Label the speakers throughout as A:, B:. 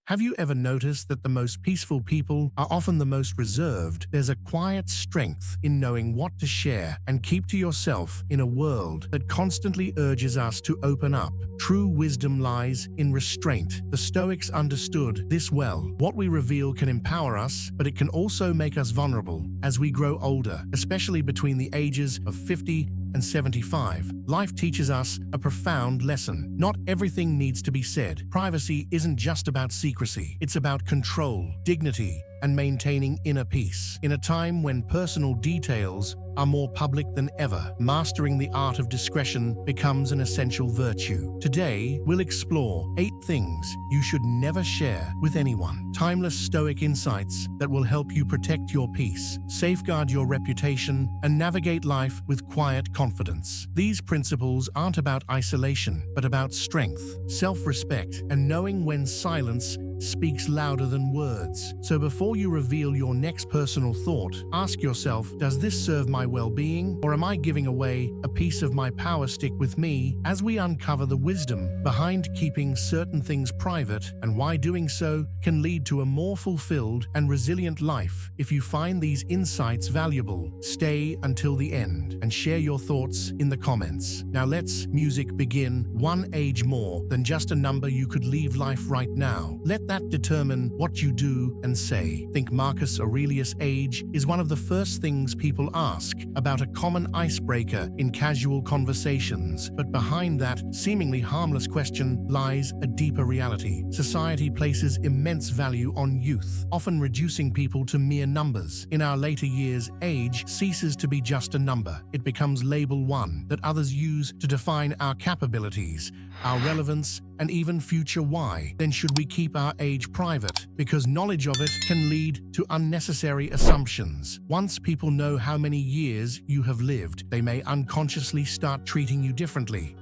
A: Have you ever noticed that the most peaceful people are often the most reserved? There's a quiet strength in knowing what to share and keep to yourself in a world that constantly urges us to open up. True wisdom lies in restraint. The Stoics understood this well. What we reveal can empower us, but it can also make us vulnerable. As we grow older, especially between the ages of 50 and 75, life teaches us a profound lesson. Not everything needs to be said. Privacy isn't just about secrecy. It's about control, dignity, and maintaining inner peace. In a time when personal details are more public than ever, mastering the art of discretion becomes an essential virtue. Today, we'll explore 8 things you should never share with anyone. Timeless Stoic insights that will help you protect your peace, safeguard your reputation, and navigate life with quiet confidence. These principles aren't about isolation, but about strength, self-respect, and knowing when silence speaks louder than words. So before you reveal your next personal thought, ask yourself, does this serve my well-being, or am I giving away a piece of my power stick with me? As we uncover the wisdom behind keeping certain things private and why doing so can lead to a more fulfilled and resilient life. If you find these insights valuable, stay until the end and share your thoughts in the comments. Now let's music begin. One age more than just a number. You could leave life right now. Let that determine what you do and say. Think Marcus Aurelius' age is one of the first things people ask about, a common icebreaker in casual conversations. But behind that seemingly harmless question lies a deeper reality. Society places immense value on youth, often reducing people to mere numbers. In our later years, age ceases to be just a number. It becomes label one that others use to define our capabilities, our relevance, and even future. Why? Then should we keep our age private? Because knowledge of it can lead to unnecessary assumptions. Once people know how many years you have lived, they may unconsciously start treating you differently.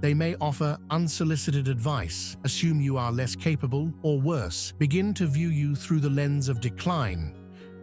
A: They may offer unsolicited advice, assume you are less capable, or worse, begin to view you through the lens of decline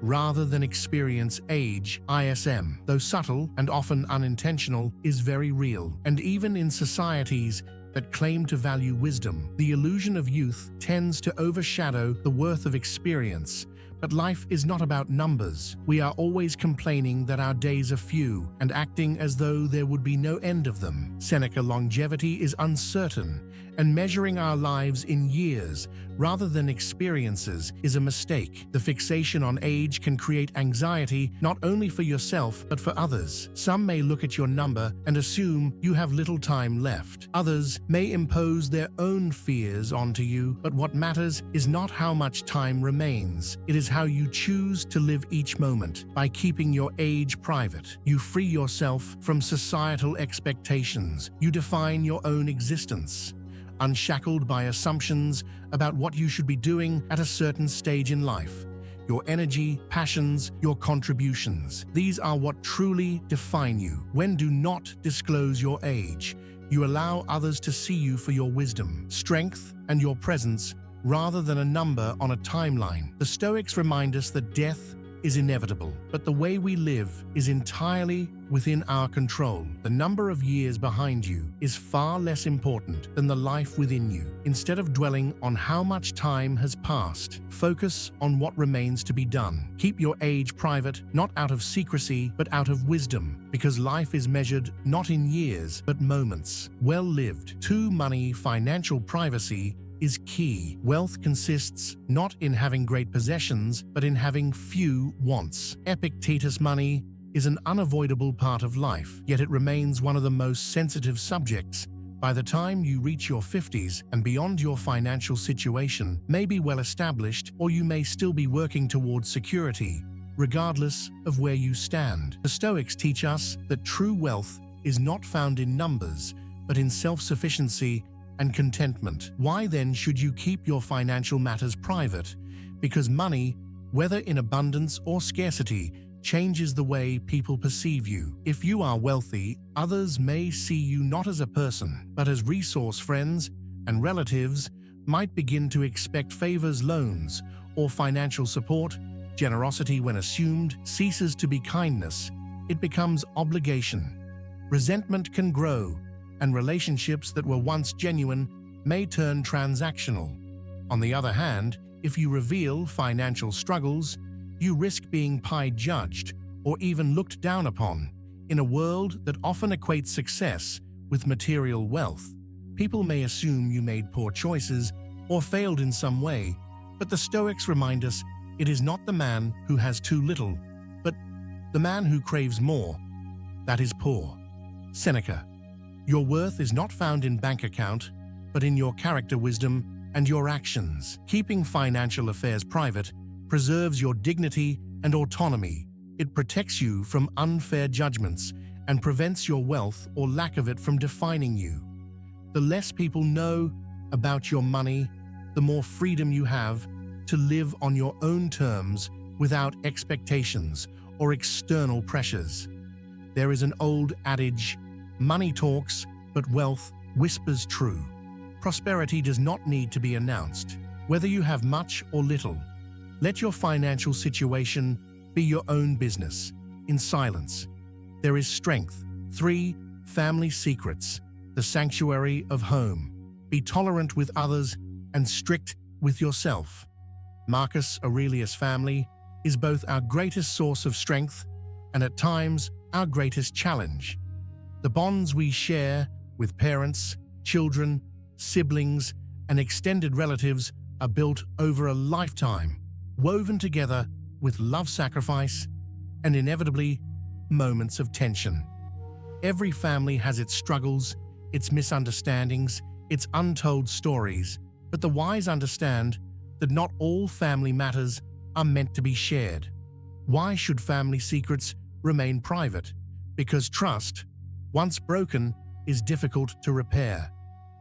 A: rather than experience. Age, ISM, though subtle and often unintentional, is very real. And even in societies that claim to value wisdom, the illusion of youth tends to overshadow the worth of experience. But life is not about numbers. We are always complaining that our days are few and acting as though there would be no end of them. Seneca: longevity is uncertain, and measuring our lives in years rather than experiences is a mistake. The fixation on age can create anxiety not only for yourself but for others. Some may look at your number and assume you have little time left. Others may impose their own fears onto you, but what matters is not how much time remains. It is how you choose to live each moment. By keeping your age private, you free yourself from societal expectations. You define your own existence, unshackled by assumptions about what you should be doing at a certain stage in life. Your energy, passions, your contributions. These are what truly define you. When do not disclose your age, you allow others to see you for your wisdom, strength, and your presence rather than a number on a timeline. The Stoics remind us that death is inevitable, but the way we live is entirely within our control. The number of years behind you is far less important than the life within you. Instead of dwelling on how much time has passed, focus on what remains to be done. Keep your age private, not out of secrecy, but out of wisdom, because life is measured not in years, but moments well lived. 2. Money, financial privacy is key. Wealth consists not in having great possessions, but in having few wants. Epictetus: money is an unavoidable part of life, yet it remains one of the most sensitive subjects. By the time you reach your 50s and beyond, your financial situation may be well established, or you may still be working towards security, regardless of where you stand. The Stoics teach us that true wealth is not found in numbers, but in self-sufficiency and contentment. Why then should you keep your financial matters private? Because money, whether in abundance or scarcity, changes the way people perceive you. If you are wealthy, others may see you not as a person, but as resource. Friends and relatives might begin to expect favors, loans, or financial support. Generosity, when assumed, ceases to be kindness. It becomes obligation. Resentment can grow, and relationships that were once genuine may turn transactional. On the other hand, if you reveal financial struggles, you risk being pie-judged or even looked down upon. In a world that often equates success with material wealth, people may assume you made poor choices or failed in some way, but the Stoics remind us it is not the man who has too little, but the man who craves more that is poor. Seneca. Your worth is not found in bank account, but in your character wisdom and your actions. Keeping financial affairs private preserves your dignity and autonomy. It protects you from unfair judgments and prevents your wealth or lack of it from defining you. The less people know about your money, the more freedom you have to live on your own terms without expectations or external pressures. There is an old adage, money talks, but wealth whispers true. Prosperity does not need to be announced, whether you have much or little. Let your financial situation be your own business, in silence. There is strength. 3. Family secrets, the sanctuary of home. Be tolerant with others and strict with yourself. Marcus Aurelius' family is both our greatest source of strength and at times our greatest challenge. The bonds we share with parents, children, siblings, and extended relatives are built over a lifetime, woven together with love, sacrifice, and inevitably moments of tension. Every family has its struggles, its misunderstandings, its untold stories, but the wise understand that not all family matters are meant to be shared. Why should family secrets remain private? Because trust, once broken, is difficult to repair.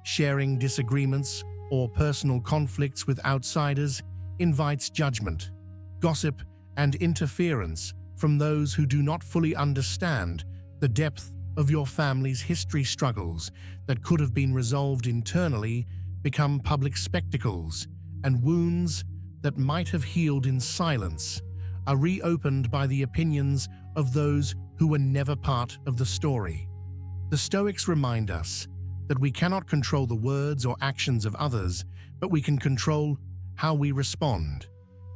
A: Sharing disagreements or personal conflicts with outsiders invites judgment, gossip, and interference from those who do not fully understand the depth of your family's history. Struggles that could have been resolved internally become public spectacles, and wounds that might have healed in silence are reopened by the opinions of those who were never part of the story. The Stoics remind us that we cannot control the words or actions of others, but we can control how we respond.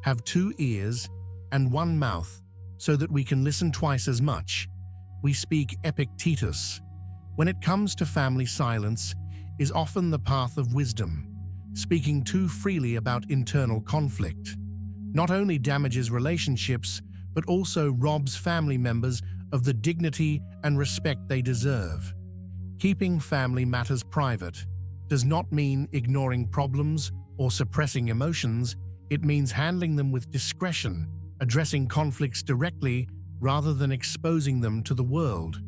A: Have 2 ears and 1 mouth so that we can listen twice as much. We speak Epictetus. When it comes to family, silence is often the path of wisdom. Speaking too freely about internal conflict not only damages relationships, but also robs family members of the dignity and respect they deserve. Keeping family matters private does not mean ignoring problems or suppressing emotions. It means handling them with discretion, addressing conflicts directly rather than exposing them to the world.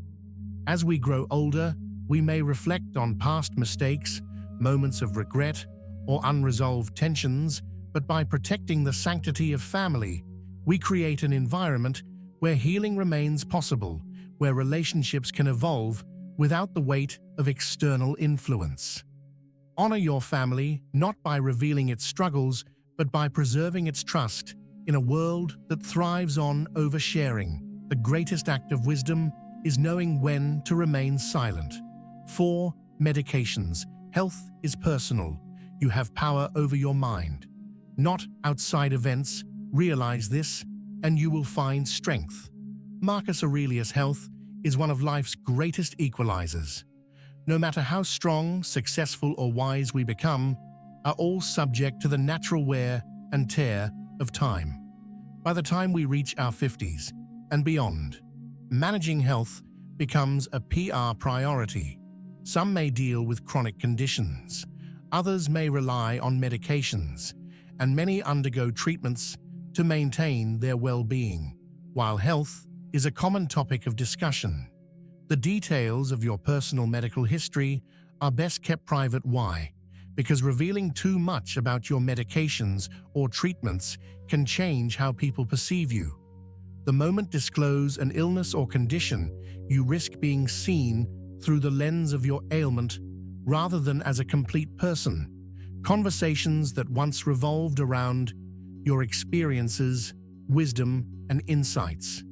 A: As we grow older, we may reflect on past mistakes, moments of regret, or unresolved tensions, but by protecting the sanctity of family, we create an environment where healing remains possible, where relationships can evolve without the weight of external influence. Honor your family not by revealing its struggles, but by preserving its trust in a world that thrives on oversharing. The greatest act of wisdom is knowing when to remain silent. 4. Medications. Health is personal. You have power over your mind, not outside events. Realize this, and you will find strength. Marcus Aurelius' health is one of life's greatest equalizers. No matter how strong, successful, or wise we become, are all subject to the natural wear and tear of time. By the time we reach our 50s and beyond, managing health becomes a PR priority. Some may deal with chronic conditions, others may rely on medications, and many undergo treatments to maintain their well-being. While health is a common topic of discussion, the details of your personal medical history are best kept private. Why? Because revealing too much about your medications or treatments can change how people perceive you. The moment you disclose an illness or condition, you risk being seen through the lens of your ailment rather than as a complete person. Conversations that once revolved around your experiences, wisdom, and insights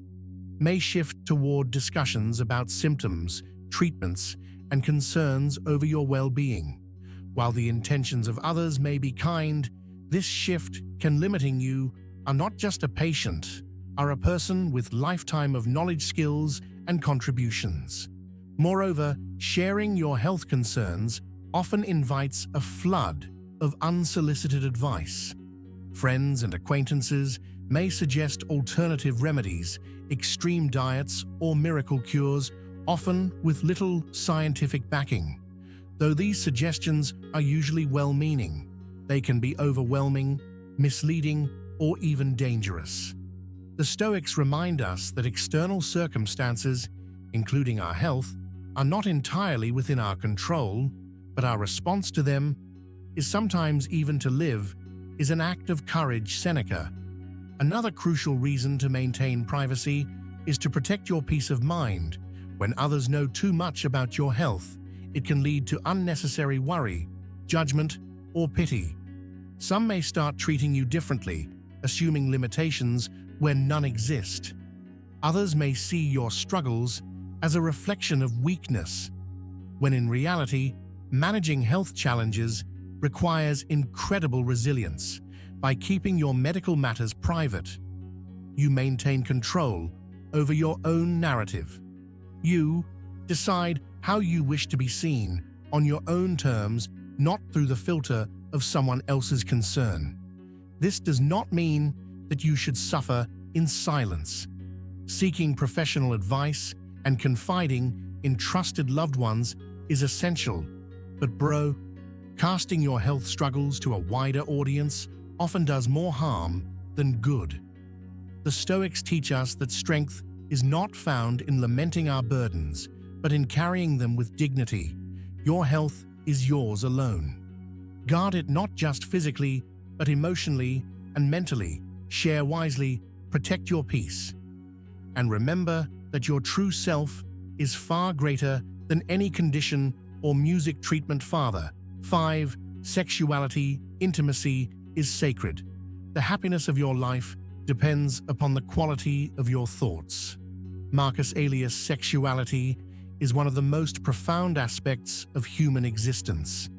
A: may shift toward discussions about symptoms, treatments, and concerns over your well-being. While the intentions of others may be kind, This shift can limiting you are not just a patient, are a person with lifetime of knowledge, skills, and contributions. Moreover, sharing your health concerns often invites a flood of unsolicited advice. Friends and acquaintances may suggest alternative remedies, extreme diets, or miracle cures, often with little scientific backing. Though these suggestions are usually well-meaning, they can be overwhelming, misleading, or even dangerous. The Stoics remind us that external circumstances, including our health, are not entirely within our control, but our response to them is sometimes even to live is an act of courage. Seneca. Another crucial reason to maintain privacy is to protect your peace of mind. When others know too much about your health, it can lead to unnecessary worry, judgment, or pity. Some may start treating you differently, assuming limitations when none exist. Others may see your struggles as a reflection of weakness, when in reality, managing health challenges requires incredible resilience. By keeping your medical matters private, you maintain control over your own narrative. You decide how you wish to be seen on your own terms, not through the filter of someone else's concern. This does not mean that you should suffer in silence. Seeking professional advice and confiding in trusted loved ones is essential. But casting your health struggles to a wider audience often does more harm than good. The Stoics teach us that strength is not found in lamenting our burdens, but in carrying them with dignity. Your health is yours alone. Guard it not just physically, but emotionally and mentally. Share wisely, protect your peace. And remember that your true self is far greater than any condition or music treatment. 5. Sexuality, intimacy is sacred. The happiness of your life depends upon the quality of your thoughts. Marcus Aurelius. Sexuality is one of the most profound aspects of human existence.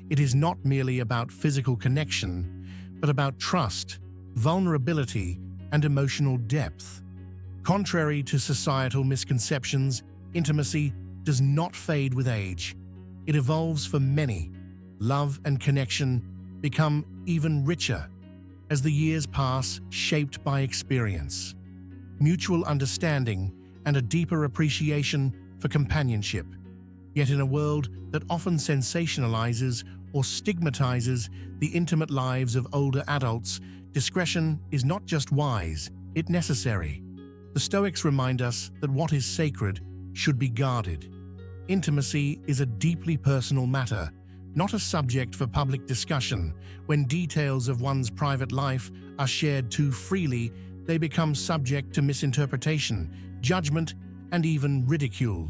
A: It is not merely about physical connection, but about trust, vulnerability, and emotional depth. Contrary to societal misconceptions, intimacy does not fade with age. It evolves for many. Love and connection become even richer as the years pass, shaped by experience, mutual understanding, and a deeper appreciation for companionship. Yet in a world that often sensationalizes or stigmatizes the intimate lives of older adults, discretion is not just wise, it's necessary. The Stoics remind us that what is sacred should be guarded. Intimacy is a deeply personal matter, not a subject for public discussion. When details of one's private life are shared too freely, they become subject to misinterpretation, judgment, and even ridicule.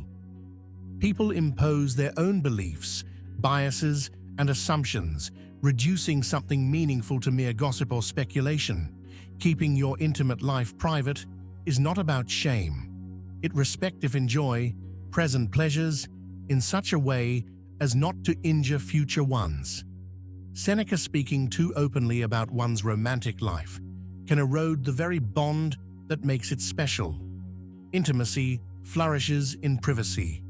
A: People impose their own beliefs, biases, and assumptions, reducing something meaningful to mere gossip or speculation. Keeping your intimate life private is not about shame. It respects and enjoy present pleasures in such a way as not to injure future ones. Seneca. Speaking too openly about one's romantic life can erode the very bond that makes it special. Intimacy flourishes in privacy.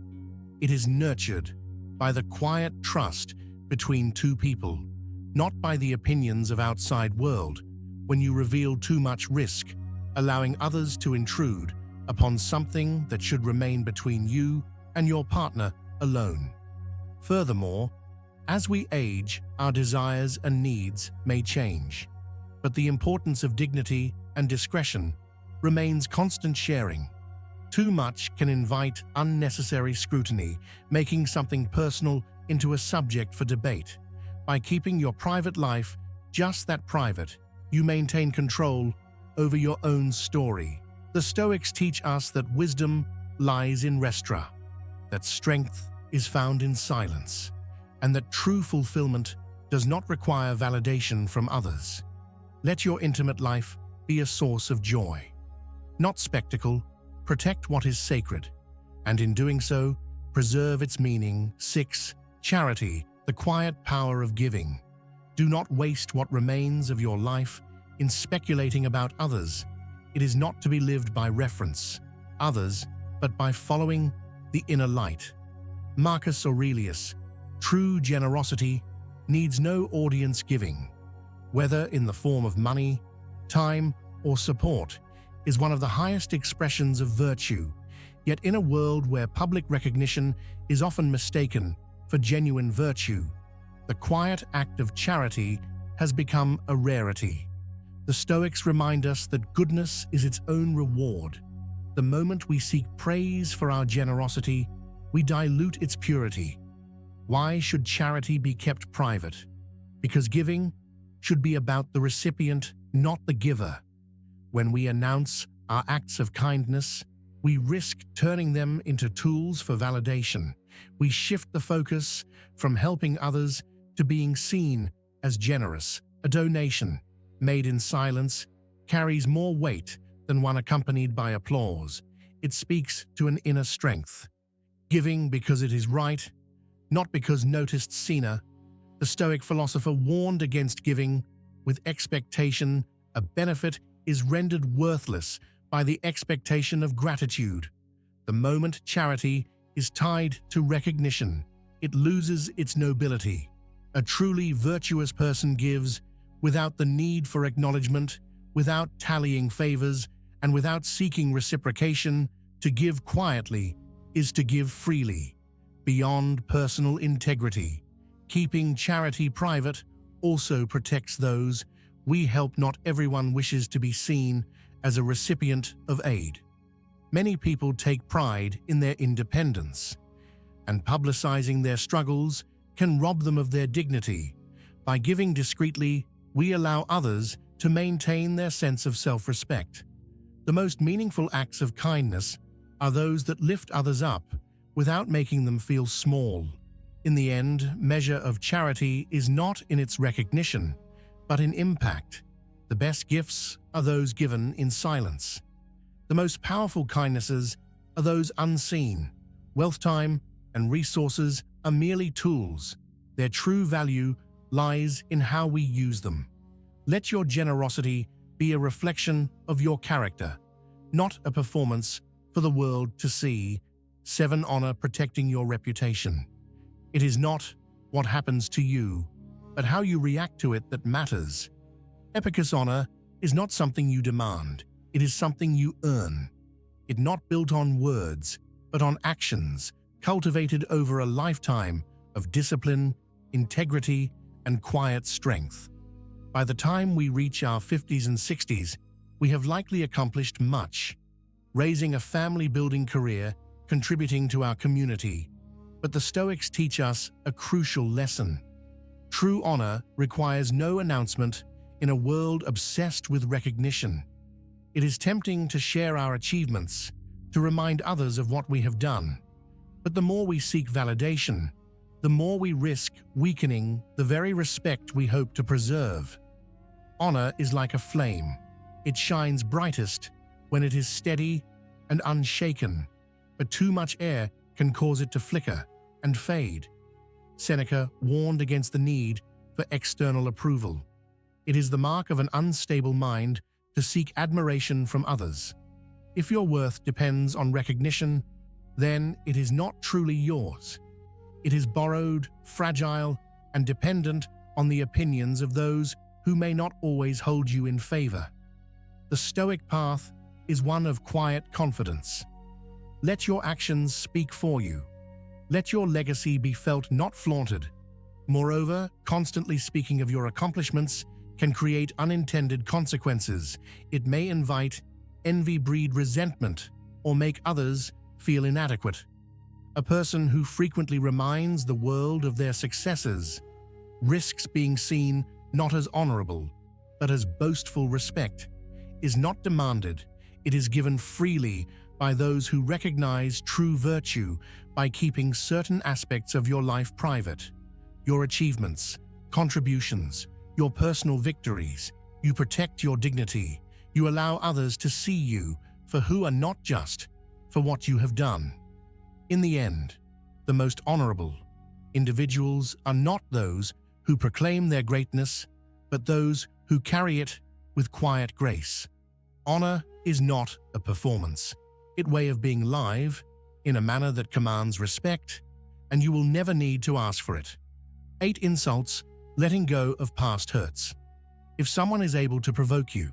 A: It is nurtured by the quiet trust between two people, not by the opinions of outside world. When you reveal too much, risk allowing others to intrude upon something that should remain between you and your partner alone. Furthermore, as we age, our desires and needs may change, but the importance of dignity and discretion remains constant. Sharing too much can invite unnecessary scrutiny, making something personal into a subject for debate. By keeping your private life just that private, you maintain control over your own story. The Stoics teach us that wisdom lies in restraint, that strength is found in silence, and that true fulfillment does not require validation from others. Let your intimate life be a source of joy, not spectacle. Protect what is sacred, and in doing so, preserve its meaning. 6. Charity, the quiet power of giving. Do not waste what remains of your life in speculating about others. It is not to be lived by reference, others, but by following the inner light. Marcus Aurelius, true generosity needs no audience giving, whether in the form of money, time, or support, is one of the highest expressions of virtue. Yet in a world where public recognition is often mistaken for genuine virtue, the quiet act of charity has become a rarity. The Stoics remind us that goodness is its own reward. The moment we seek praise for our generosity, we dilute its purity. Why should charity be kept private? Because giving should be about the recipient, not the giver. When we announce our acts of kindness, we risk turning them into tools for validation. We shift the focus from helping others to being seen as generous. A donation made in silence carries more weight than one accompanied by applause. It speaks to an inner strength. Giving because it is right, not because noticed seen. The Stoic philosopher warned against giving with expectation. A benefit is rendered worthless by the expectation of gratitude. The moment charity is tied to recognition, it loses its nobility. A truly virtuous person gives without the need for acknowledgement, without tallying favors, and without seeking reciprocation. To give quietly is to give freely, beyond personal integrity. Keeping charity private also protects those we help. Not everyone wishes to be seen as a recipient of aid. Many people take pride in their independence, and publicizing their struggles can rob them of their dignity. By giving discreetly, we allow others to maintain their sense of self-respect. The most meaningful acts of kindness are those that lift others up without making them feel small. In the end, measure of charity is not in its recognition, but in impact. The best gifts are those given in silence. The most powerful kindnesses are those unseen. Wealth, time, and resources are merely tools. Their true value lies in how we use them. Let your generosity be a reflection of your character, not a performance for the world to see. 7. Honor protecting your reputation. It is not what happens to you, but how you react to it that matters. Epicus honor is not something you demand, it is something you earn. It not built on words, but on actions, cultivated over a lifetime of discipline, integrity, and quiet strength. By the time we reach our 50s and 60s, we have likely accomplished much, raising a family-building career, contributing to our community. But the Stoics teach us a crucial lesson. True honor requires no announcement in a world obsessed with recognition. It is tempting to share our achievements, to remind others of what we have done. But the more we seek validation, the more we risk weakening the very respect we hope to preserve. Honor is like a flame. It shines brightest when it is steady and unshaken, but too much air can cause it to flicker and fade. Seneca warned against the need for external approval. It is the mark of an unstable mind to seek admiration from others. If your worth depends on recognition, then it is not truly yours. It is borrowed, fragile, and dependent on the opinions of those who may not always hold you in favor. The Stoic path is one of quiet confidence. Let your actions speak for you. Let your legacy be felt, not flaunted. Moreover, constantly speaking of your accomplishments can create unintended consequences. It may invite envy, breed resentment, or make others feel inadequate. A person who frequently reminds the world of their successes risks being seen not as honorable, but as boastful. Respect is not demanded, it is given freely by those who recognize true virtue. By keeping certain aspects of your life private, your achievements, contributions, your personal victories, you protect your dignity. You allow others to see you for who are, not just for what you have done. In the end, the most honorable individuals are not those who proclaim their greatness, but those who carry it with quiet grace. Honor is not a performance. It's a way of being live in a manner that commands respect, and you will never need to ask for it. 8 insults, letting go of past hurts. If someone is able to provoke you,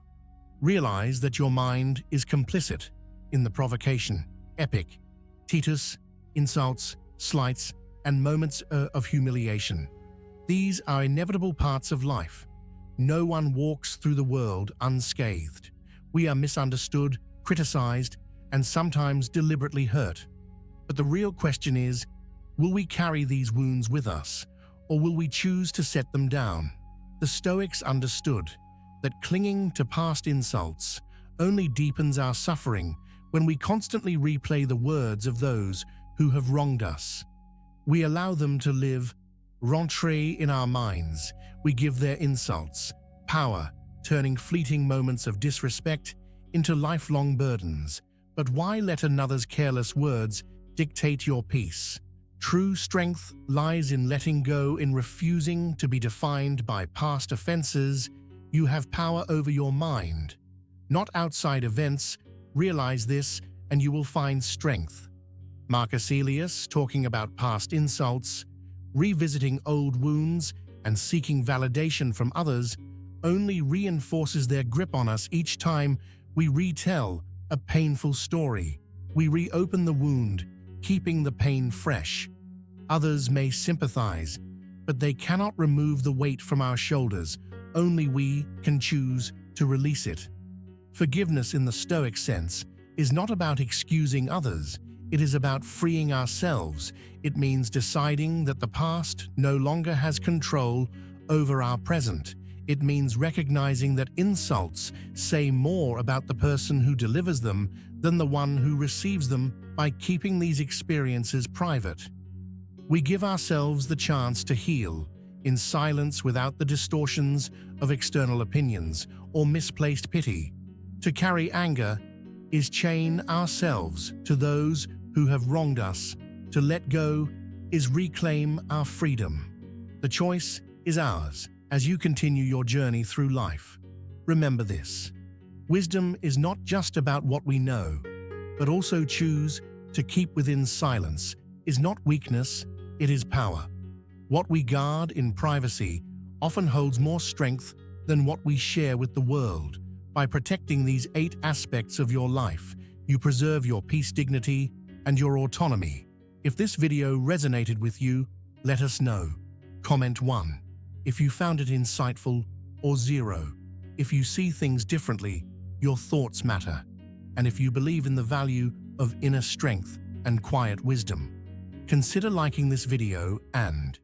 A: realize that your mind is complicit in the provocation. Epic, Titus, insults, slights, and moments of humiliation. These are inevitable parts of life. No one walks through the world unscathed. We are misunderstood, criticized, and sometimes deliberately hurt. But the real question is, will we carry these wounds with us, or will we choose to set them down? The Stoics understood that clinging to past insults only deepens our suffering when we constantly replay the words of those who have wronged us. We allow them to live rent in our minds. We give their insults power, turning fleeting moments of disrespect into lifelong burdens. But why let another's careless words dictate your peace? True strength lies in letting go, in refusing to be defined by past offenses. You have power over your mind, not outside events. Realize this, and you will find strength. Marcus Aurelius, talking about past insults, revisiting old wounds, and seeking validation from others, only reinforces their grip on us. Each time we retell a painful story, we reopen the wound, keeping the pain fresh. Others may sympathize, but they cannot remove the weight from our shoulders. Only we can choose to release it. Forgiveness in the Stoic sense is not about excusing others. It is about freeing ourselves. It means deciding that the past no longer has control over our present. It means recognizing that insults say more about the person who delivers them than the one who receives them. By keeping these experiences private, we give ourselves the chance to heal in silence without the distortions of external opinions or misplaced pity. To carry anger is chain ourselves to those who have wronged us. To let go is reclaim our freedom. The choice is ours as you continue your journey through life. Remember this: wisdom is not just about what we know, but also choose to keep within. Silence is not weakness, it is power. What we guard in privacy often holds more strength than what we share with the world. By protecting these 8 aspects of your life, you preserve your peace, dignity, and your autonomy. If this video resonated with you, let us know. Comment 1 if you found it insightful, or 0 if you see things differently. Your thoughts matter. And if you believe in the value of inner strength and quiet wisdom, consider liking this video and